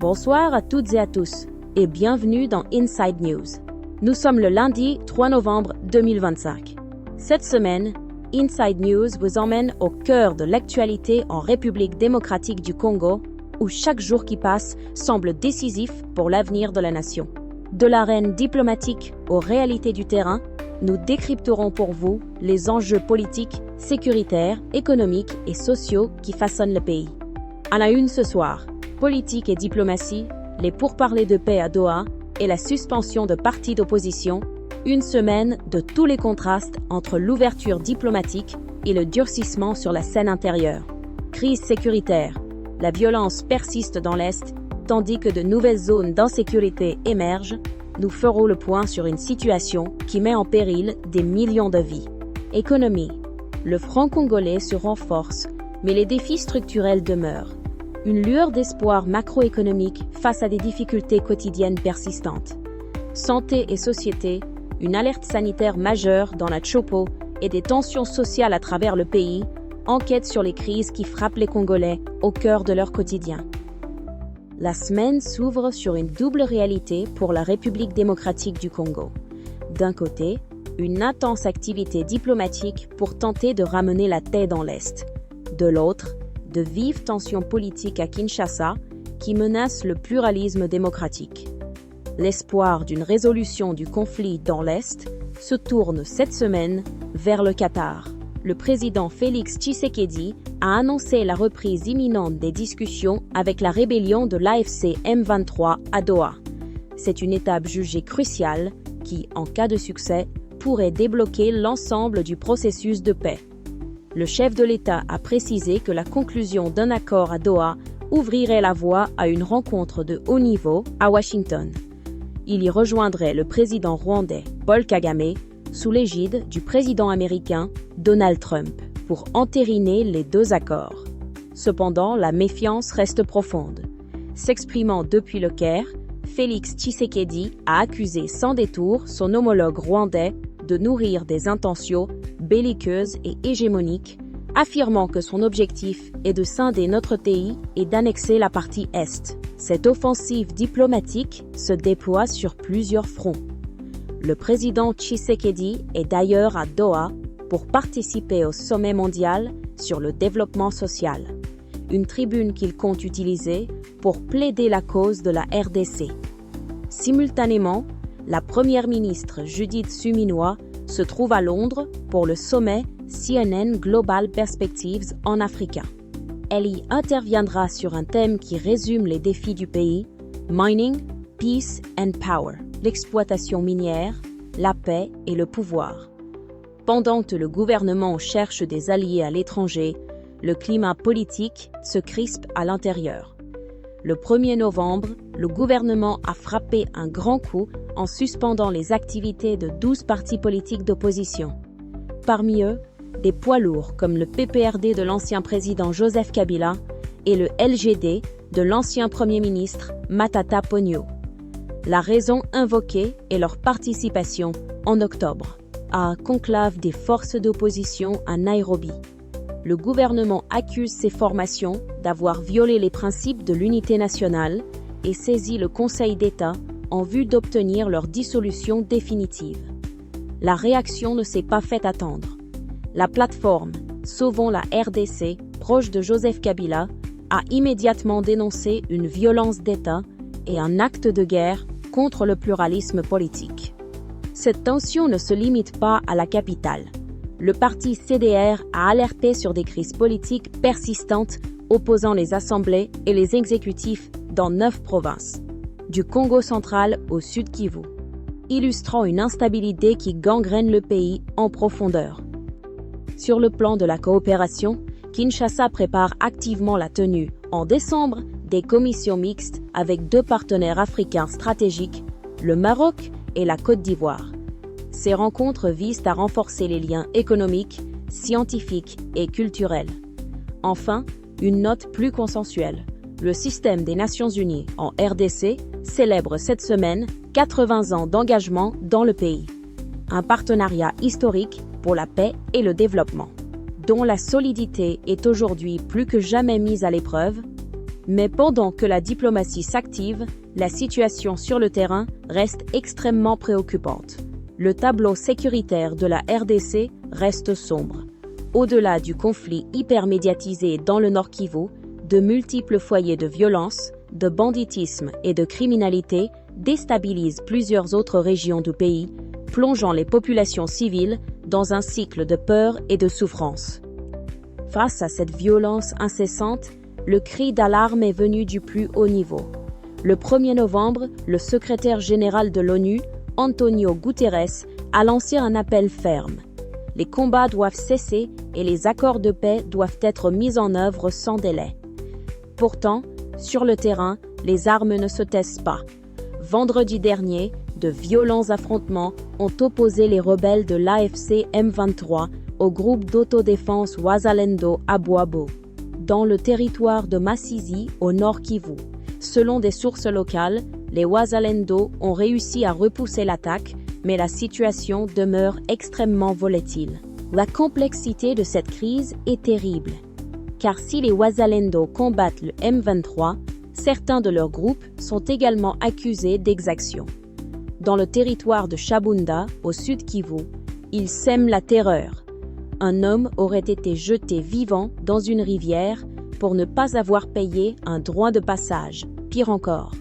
Bonsoir à toutes et à tous et bienvenue dans Inside News. Nous sommes le lundi 3 novembre 2025. Cette semaine, Inside News vous emmène au cœur de l'actualité en République démocratique du Congo, où chaque jour qui passe semble décisif pour l'avenir de la nation. De l'arène diplomatique aux réalités du terrain, nous décrypterons pour vous les enjeux politiques, sécuritaires, économiques et sociaux qui façonnent le pays. À la une ce soir, politique et diplomatie, les pourparlers de paix à Doha et la suspension de partis d'opposition, une semaine de tous les contrastes entre l'ouverture diplomatique et le durcissement sur la scène intérieure. Crise sécuritaire, la violence persiste dans l'Est, tandis que de nouvelles zones d'insécurité émergent. Nous ferons le point sur une situation qui met en péril des millions de vies. Économie. Le franc congolais se renforce, mais les défis structurels demeurent. Une lueur d'espoir macroéconomique face à des difficultés quotidiennes persistantes. Santé et société, une alerte sanitaire majeure dans la Chopo et des tensions sociales à travers le pays, enquête sur les crises qui frappent les Congolais au cœur de leur quotidien. La semaine s'ouvre sur une double réalité pour la République démocratique du Congo. D'un côté, une intense activité diplomatique pour tenter de ramener la paix dans l'Est. De l'autre, de vives tensions politiques à Kinshasa qui menacent le pluralisme démocratique. L'espoir d'une résolution du conflit dans l'Est se tourne cette semaine vers le Qatar. Le président Félix Tshisekedi a annoncé la reprise imminente des discussions avec la rébellion de l'AFC M23 à Doha. C'est une étape jugée cruciale qui, en cas de succès, pourrait débloquer l'ensemble du processus de paix. Le chef de l'État a précisé que la conclusion d'un accord à Doha ouvrirait la voie à une rencontre de haut niveau à Washington. Il y rejoindrait le président rwandais Paul Kagame sous l'égide du président américain Donald Trump pour entériner les deux accords. Cependant, la méfiance reste profonde. S'exprimant depuis le Caire, Félix Tshisekedi a accusé sans détour son homologue rwandais de nourrir des intentions belliqueuses et hégémoniques, affirmant que son objectif est de scinder notre pays et d'annexer la partie Est. Cette offensive diplomatique se déploie sur plusieurs fronts. Le président Tshisekedi est d'ailleurs à Doha pour participer au sommet mondial sur le développement social, une tribune qu'il compte utiliser pour plaider la cause de la RDC. Simultanément, la première ministre Judith Suminwa se trouve à Londres pour le sommet CNN Global Perspectives en Africa. Elle y interviendra sur un thème qui résume les défis du pays, Mining, Peace and Power, l'exploitation minière, la paix et le pouvoir. Pendant que le gouvernement cherche des alliés à l'étranger, le climat politique se crispe à l'intérieur. Le 1er novembre, le gouvernement a frappé un grand coup en suspendant les activités de 12 partis politiques d'opposition. Parmi eux, des poids lourds comme le PPRD de l'ancien président Joseph Kabila et le LGD de l'ancien Premier ministre Matata Ponyo. La raison invoquée est leur participation, en octobre, à un conclave des forces d'opposition à Nairobi. Le gouvernement accuse ces formations d'avoir violé les principes de l'unité nationale et saisit le Conseil d'État en vue d'obtenir leur dissolution définitive. La réaction ne s'est pas fait attendre. La plateforme Sauvons la RDC, proche de Joseph Kabila, a immédiatement dénoncé une violence d'État et un acte de guerre contre le pluralisme politique. Cette tension ne se limite pas à la capitale. Le parti CDR a alerté sur des crises politiques persistantes opposant les assemblées et les exécutifs dans 9 provinces, du Congo central au Sud Kivu, illustrant une instabilité qui gangrène le pays en profondeur. Sur le plan de la coopération, Kinshasa prépare activement la tenue, en décembre, des commissions mixtes avec 2 partenaires africains stratégiques, le Maroc et la Côte d'Ivoire. Ces rencontres visent à renforcer les liens économiques, scientifiques et culturels. Enfin, une note plus consensuelle. Le système des Nations Unies en RDC célèbre cette semaine 80 ans d'engagement dans le pays. Un partenariat historique pour la paix et le développement, dont la solidité est aujourd'hui plus que jamais mise à l'épreuve. Mais pendant que la diplomatie s'active, la situation sur le terrain reste extrêmement préoccupante. Le tableau sécuritaire de la RDC reste sombre. Au-delà du conflit hyper médiatisé dans le Nord Kivu, de multiples foyers de violence, de banditisme et de criminalité déstabilisent plusieurs autres régions du pays, plongeant les populations civiles dans un cycle de peur et de souffrance. Face à cette violence incessante, le cri d'alarme est venu du plus haut niveau. Le 1er novembre, le secrétaire général de l'ONU, Antonio Guterres, a lancé un appel ferme. Les combats doivent cesser et les accords de paix doivent être mis en œuvre sans délai. Pourtant, sur le terrain, les armes ne se taisent pas. Vendredi dernier, de violents affrontements ont opposé les rebelles de l'AFC M23 au groupe d'autodéfense Wazalendo à Boabo, dans le territoire de Masisi, au nord Kivu. Selon des sources locales, les Wazalendo ont réussi à repousser l'attaque, mais la situation demeure extrêmement volatile. La complexité de cette crise est terrible, car si les Wazalendo combattent le M23, certains de leurs groupes sont également accusés d'exaction. Dans le territoire de Shabunda, au sud Kivu, ils sèment la terreur. Un homme aurait été jeté vivant dans une rivière pour ne pas avoir payé un droit de passage. Pire encore,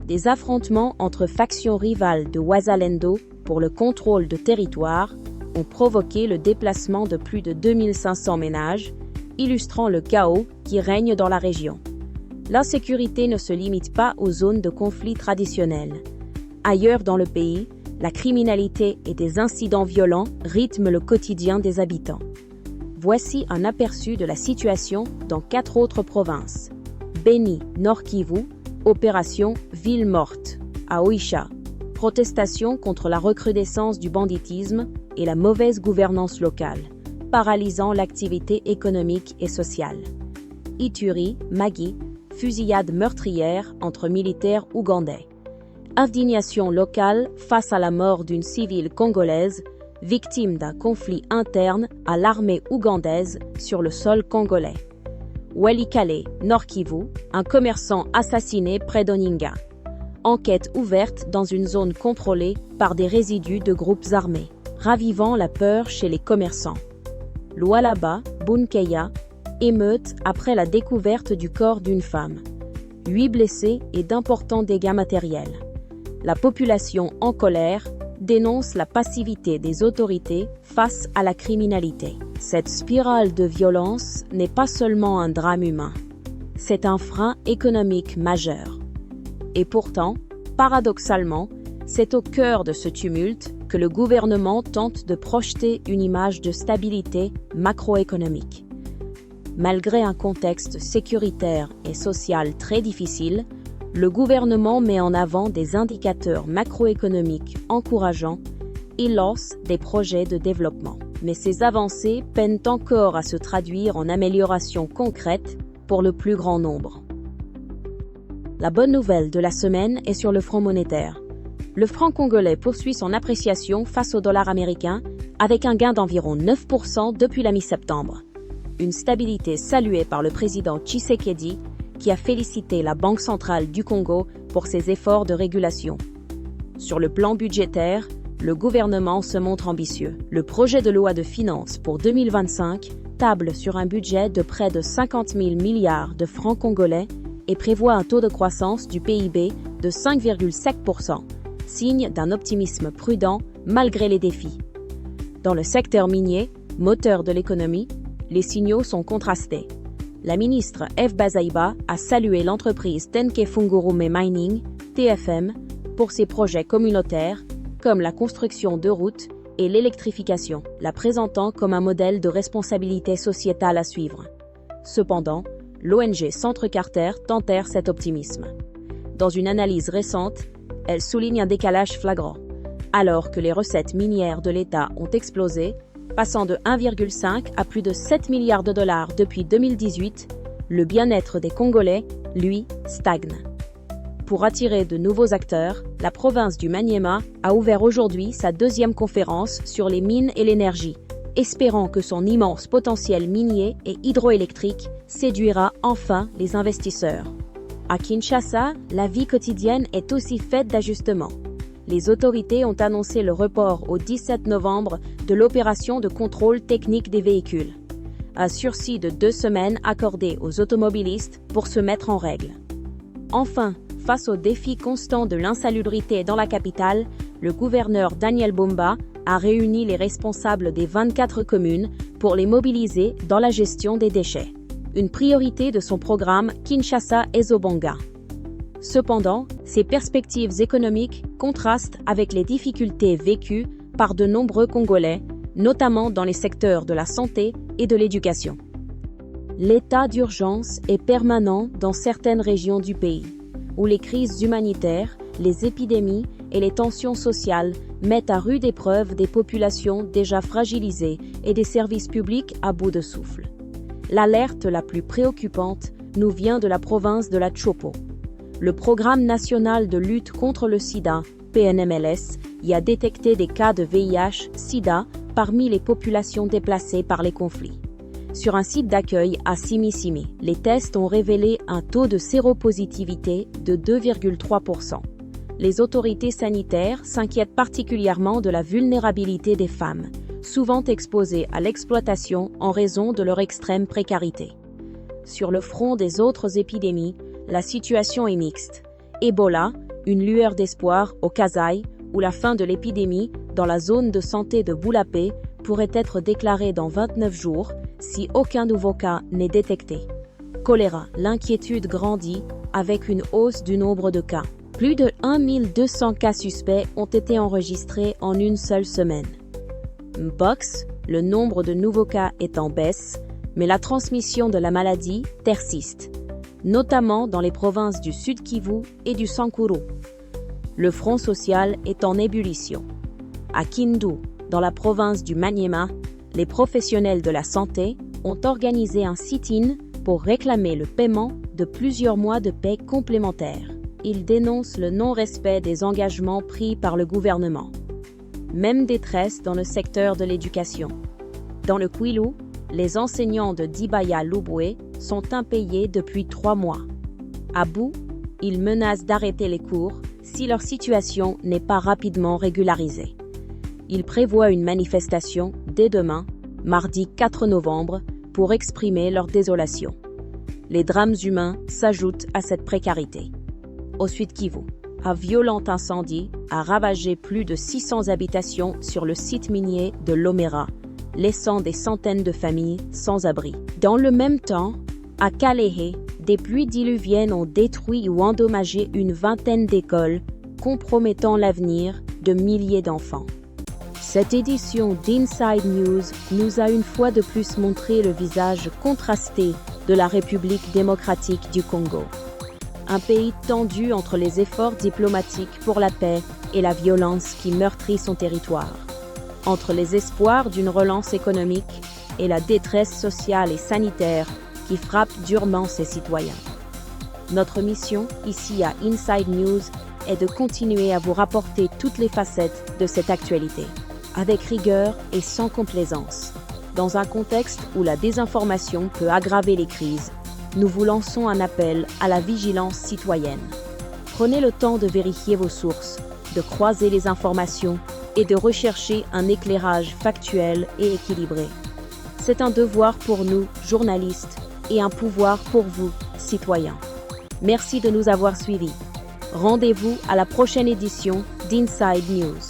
des affrontements entre factions rivales de Wazalendo pour le contrôle de territoire ont provoqué le déplacement de plus de 2500 ménages, illustrant le chaos qui règne dans la région. L'insécurité ne se limite pas aux zones de conflit traditionnelles. Ailleurs dans le pays, la criminalité et des incidents violents rythment le quotidien des habitants. Voici un aperçu de la situation dans 4 autres provinces. Beni, Nord Kivu, opération Ville morte, à Oicha. Protestation contre la recrudescence du banditisme et la mauvaise gouvernance locale, paralysant l'activité économique et sociale. Ituri, Magi, fusillade meurtrière entre militaires ougandais. Indignation locale face à la mort d'une civile congolaise, victime d'un conflit interne à l'armée ougandaise sur le sol congolais. Walikale, Nord Kivu, un commerçant assassiné près d'Oninga. Enquête ouverte dans une zone contrôlée par des résidus de groupes armés, ravivant la peur chez les commerçants. Lualaba, Bunkeya, émeute après la découverte du corps d'une femme. 8 blessés et d'importants dégâts matériels. La population en colère dénonce la passivité des autorités face à la criminalité. Cette spirale de violence n'est pas seulement un drame humain, c'est un frein économique majeur. Et pourtant, paradoxalement, c'est au cœur de ce tumulte que le gouvernement tente de projeter une image de stabilité macroéconomique. Malgré un contexte sécuritaire et social très difficile, le gouvernement met en avant des indicateurs macroéconomiques encourageants et lance des projets de développement. Mais ces avancées peinent encore à se traduire en améliorations concrètes pour le plus grand nombre. La bonne nouvelle de la semaine est sur le front monétaire. Le franc congolais poursuit son appréciation face au dollar américain avec un gain d'environ 9% depuis la mi-septembre. Une stabilité saluée par le président Tshisekedi, qui a félicité la Banque centrale du Congo pour ses efforts de régulation. Sur le plan budgétaire, le gouvernement se montre ambitieux. Le projet de loi de finances pour 2025 table sur un budget de près de 50 000 milliards de francs congolais et prévoit un taux de croissance du PIB de 5,7%, signe d'un optimisme prudent malgré les défis. Dans le secteur minier, moteur de l'économie, les signaux sont contrastés. La ministre Eve Bazaiba a salué l'entreprise Tenke Fungurume Mining, TFM, pour ses projets communautaires, comme la construction de routes et l'électrification, la présentant comme un modèle de responsabilité sociétale à suivre. Cependant, l'ONG Centre Carter tempère cet optimisme. Dans une analyse récente, elle souligne un décalage flagrant. Alors que les recettes minières de l'État ont explosé, passant de 1,5 à plus de 7 milliards de dollars depuis 2018, le bien-être des Congolais, lui, stagne. Pour attirer de nouveaux acteurs, la province du Maniema a ouvert aujourd'hui sa 2e conférence sur les mines et l'énergie, espérant que son immense potentiel minier et hydroélectrique séduira enfin les investisseurs. À Kinshasa, la vie quotidienne est aussi faite d'ajustements. Les autorités ont annoncé le report au 17 novembre de l'opération de contrôle technique des véhicules. Un sursis de 2 semaines accordé aux automobilistes pour se mettre en règle. Enfin, face au défi constant de l'insalubrité dans la capitale, le gouverneur Daniel Bumba a réuni les responsables des 24 communes pour les mobiliser dans la gestion des déchets. Une priorité de son programme Kinshasa Ezobonga. Cependant, ces perspectives économiques contrastent avec les difficultés vécues par de nombreux Congolais, notamment dans les secteurs de la santé et de l'éducation. L'état d'urgence est permanent dans certaines régions du pays, où les crises humanitaires, les épidémies et les tensions sociales mettent à rude épreuve des populations déjà fragilisées et des services publics à bout de souffle. L'alerte la plus préoccupante nous vient de la province de la Chopo. Le Programme national de lutte contre le sida, PNMLS, y a détecté des cas de VIH-Sida parmi les populations déplacées par les conflits. Sur un site d'accueil à Simi-Simi, les tests ont révélé un taux de séropositivité de 2,3%. Les autorités sanitaires s'inquiètent particulièrement de la vulnérabilité des femmes, souvent exposées à l'exploitation en raison de leur extrême précarité. Sur le front des autres épidémies, la situation est mixte. Ebola, une lueur d'espoir au Kasai, où la fin de l'épidémie dans la zone de santé de Boulapé pourrait être déclarée dans 29 jours si aucun nouveau cas n'est détecté. Choléra, l'inquiétude grandit avec une hausse du nombre de cas. Plus de 1200 cas suspects ont été enregistrés en une seule semaine. Mpox, le nombre de nouveaux cas est en baisse, mais la transmission de la maladie persiste, notamment dans les provinces du Sud Kivu et du Sankuru. Le front social est en ébullition. À Kindu, dans la province du Maniema, les professionnels de la santé ont organisé un sit-in pour réclamer le paiement de plusieurs mois de paie complémentaires. Ils dénoncent le non-respect des engagements pris par le gouvernement. Même détresse dans le secteur de l'éducation. Dans le Kwilu, les enseignants de Dibaya Lubwe sont impayés depuis 3 mois. À bout, ils menacent d'arrêter les cours si leur situation n'est pas rapidement régularisée. Ils prévoient une manifestation dès demain, mardi 4 novembre, pour exprimer leur désolation. Les drames humains s'ajoutent à cette précarité. Au Sud Kivu, un violent incendie a ravagé plus de 600 habitations sur le site minier de Lomera, laissant des centaines de familles sans abri. Dans le même temps, à Kalehe, des pluies diluviennes ont détruit ou endommagé une vingtaine d'écoles, compromettant l'avenir de milliers d'enfants. Cette édition d'Inside News nous a une fois de plus montré le visage contrasté de la République démocratique du Congo. Un pays tendu entre les efforts diplomatiques pour la paix et la violence qui meurtrit son territoire. Entre les espoirs d'une relance économique et la détresse sociale et sanitaire qui frappe durement ses citoyens. Notre mission, ici à Inside News, est de continuer à vous rapporter toutes les facettes de cette actualité, avec rigueur et sans complaisance. Dans un contexte où la désinformation peut aggraver les crises, nous vous lançons un appel à la vigilance citoyenne. Prenez le temps de vérifier vos sources, de croiser les informations et de rechercher un éclairage factuel et équilibré. C'est un devoir pour nous, journalistes, et un pouvoir pour vous, citoyens. Merci de nous avoir suivis. Rendez-vous à la prochaine édition d'Inside News.